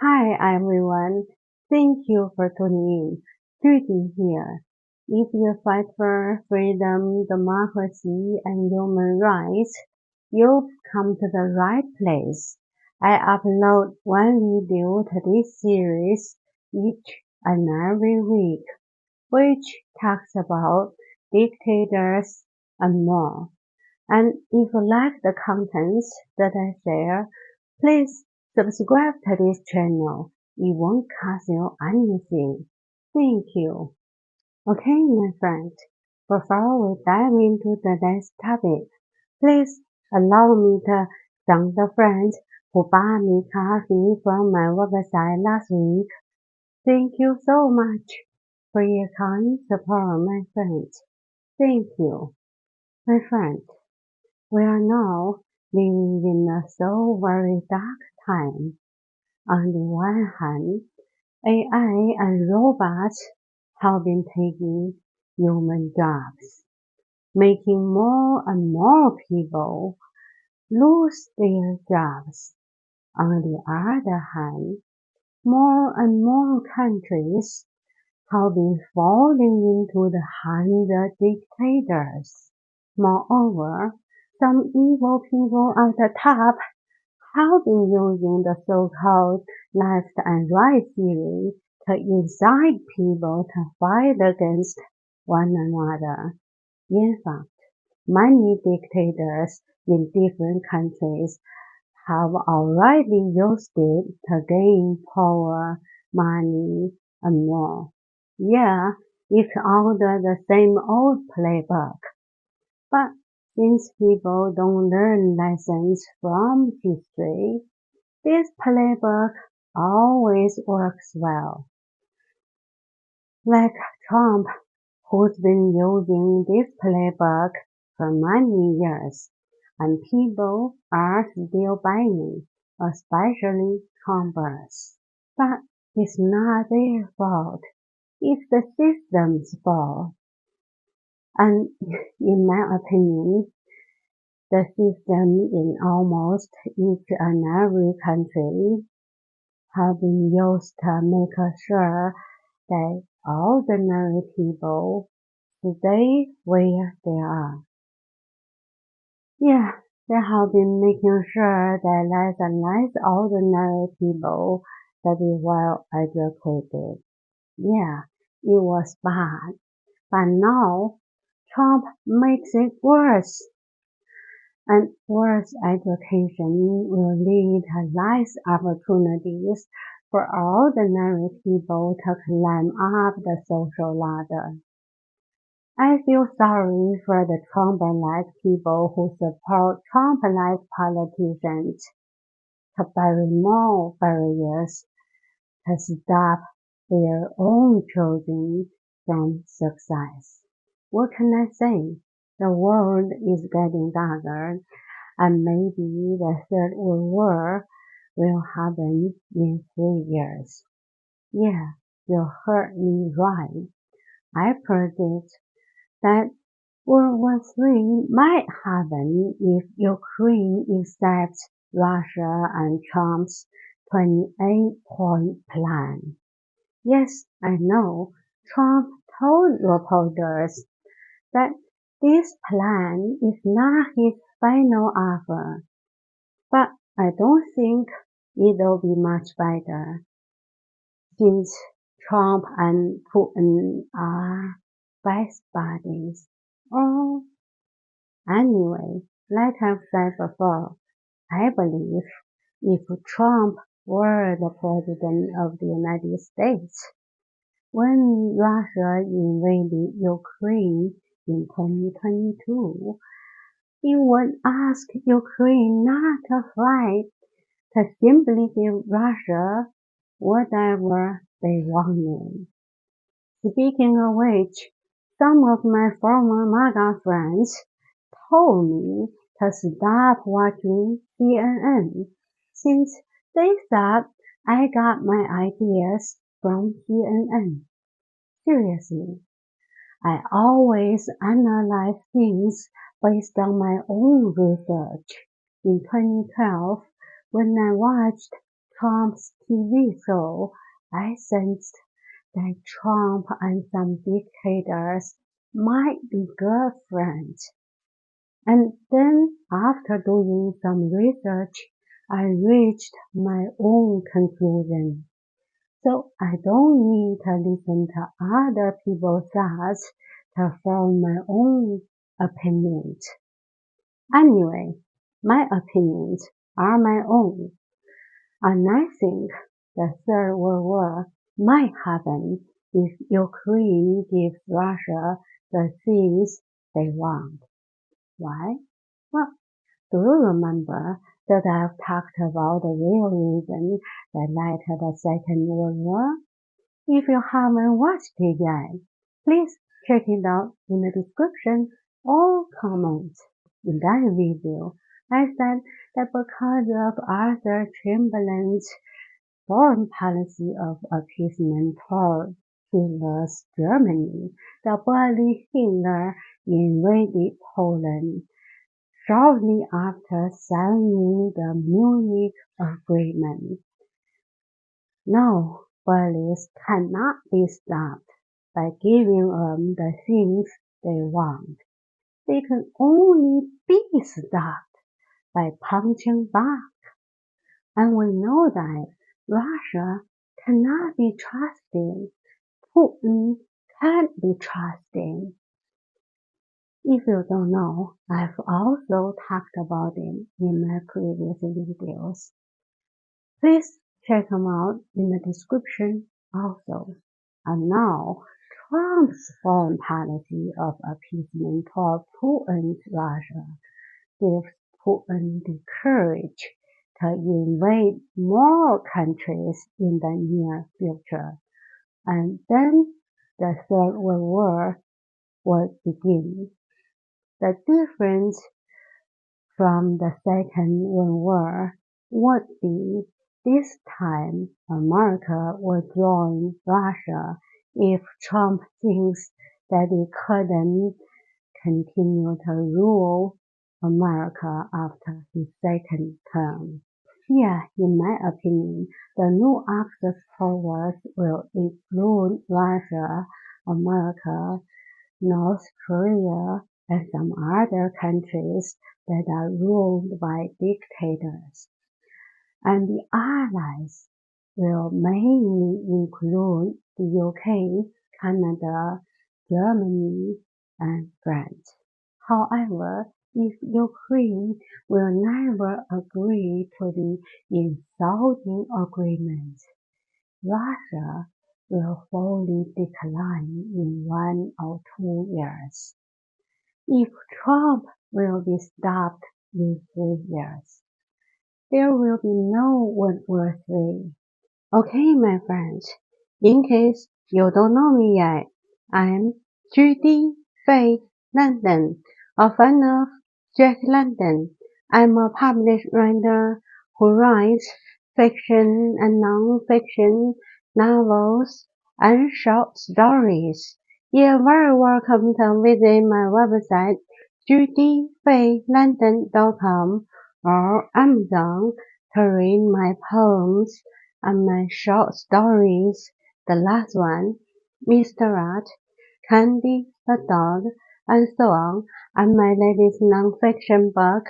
Hi everyone, thank you for tuning in. Judy here. If you fight for freedom, democracy, and human rights, you've come to the right place. I upload one video to this series each and every week, which talks about dictators and more. And if you like the contents that I share, please subscribe to this channel. It won't cost you anything. Thank you. Okay, my friend. Before we dive into today's topic, please allow me to thank the friends who bought me coffee from my website last week. Thank you so much for your kind support, my friends. Thank you. My friend, we are now living in a so very dark time. On the one hand, AI and robots have been taking human jobs, making more and more people lose their jobs. On the other hand, more and more countries have been falling into the hands of dictators. Moreover, some evil people at the top have been using the so-called left and right theory to incite people to fight against one another. In fact, many dictators in different countries have already used it to gain power, money, and more. Yeah, it's all the same old playbook. But since people don't learn lessons from history, this playbook always works well. Like Trump, who's been using this playbook for many years, and people are still buying, especially Trumpers. But it's not their fault. It's the system's fault. And in my opinion, the system in almost each and every country have been used to make sure that ordinary people stay where they are. Yeah, they have been making sure that less and less ordinary people study well educated. Yeah, it was bad. But now, Trump makes it worse. And worse education will lead to less opportunities for ordinary people to climb up the social ladder. I feel sorry for the Trump-like people who support Trump-like politicians to bury more barriers to stop their own children from success. What can I say? The world is getting darker, and maybe the Third World War will happen in 3 years. Yeah, you heard me right. I predict that World War III might happen if Ukraine accepts Russia and Trump's 28-point plan. Yes, I know, Trump told reporters that this plan is not his final offer, but I don't think it'll be much better, since Trump and Putin are best buddies. Oh, anyway, like I've said before, I believe if Trump were the president of the United States, when Russia invaded Ukraine in 2022, he would ask Ukraine not to fight, to simply give Russia whatever they wanted. Speaking of which, some of my former MAGA friends told me to stop watching CNN since they thought I got my ideas from CNN. Seriously, I always analyze things based on my own research. In 2012, when I watched Trump's TV show, I sensed that Trump and some dictators might be girlfriends. And then, after doing some research, I reached my own conclusion. So I don't need to listen to other people's thoughts to form my own opinions. Anyway, my opinions are my own. And I think the Third World War might happen if Ukraine gives Russia the things they want. Why? Well, do you remember that I've talked about the real reason that led to the Second World War? If you haven't watched it yet, please check it out in the description or comments. In that video, I said that because of Arthur Chamberlain's foreign policy of appeasement toward Hitler's Germany, the bully Hitler invaded Poland shortly after signing the Munich Agreement. Now, bullies cannot be stopped by giving them the things they want. They can only be stopped by punching back. And we know that Russia cannot be trusted. Putin can't be trusted. If you don't know, I've also talked about it in my previous videos. Please check them out in the description also. And now, Trump's foreign policy of appeasement toward Putin's Russia gives Putin the courage to invade more countries in the near future. And then the Third World War will begin. The difference from the Second World War would be this time America will join Russia if Trump thinks that he couldn't continue to rule America after his second term. Here, in my opinion, the new Axis powers will include Russia, America, North Korea, and some other countries that are ruled by dictators. And the allies will mainly include the UK, Canada, Germany, and France. However, if Ukraine will never agree to the insulting agreement, Russia will fully decline in 1 or 2 years. If Trump will be stopped in 3 years, there will be no World War III. Okay, my friends, in case you don't know me yet, I'm Judy Faye London, a fan of Jack London. I'm a published writer who writes fiction and non-fiction novels and short stories. You're very welcome to visit my website judyfaylondon.com or Amazon to read my poems and my short stories. The last one, Mr. Rat, Candy the Dog, and so on, and my latest non-fiction book,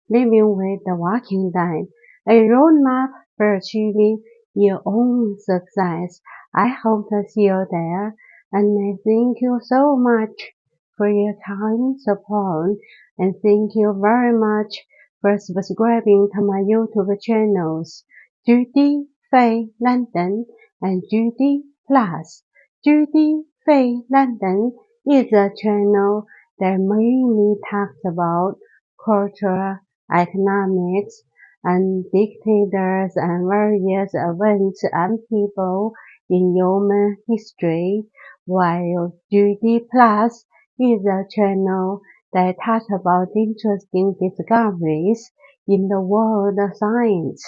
Living with the Walking Dead, a roadmap for achieving your own success. I hope to see you there, and I thank you so much for your kind support, and thank you very much for subscribing to my YouTube channels, Judy Faye London and Judy Plus. Judy Faye London is a channel that mainly talks about culture, economics, and dictators and various events and people in human history, while Judy Plus is a channel that talks about interesting discoveries in the world of science.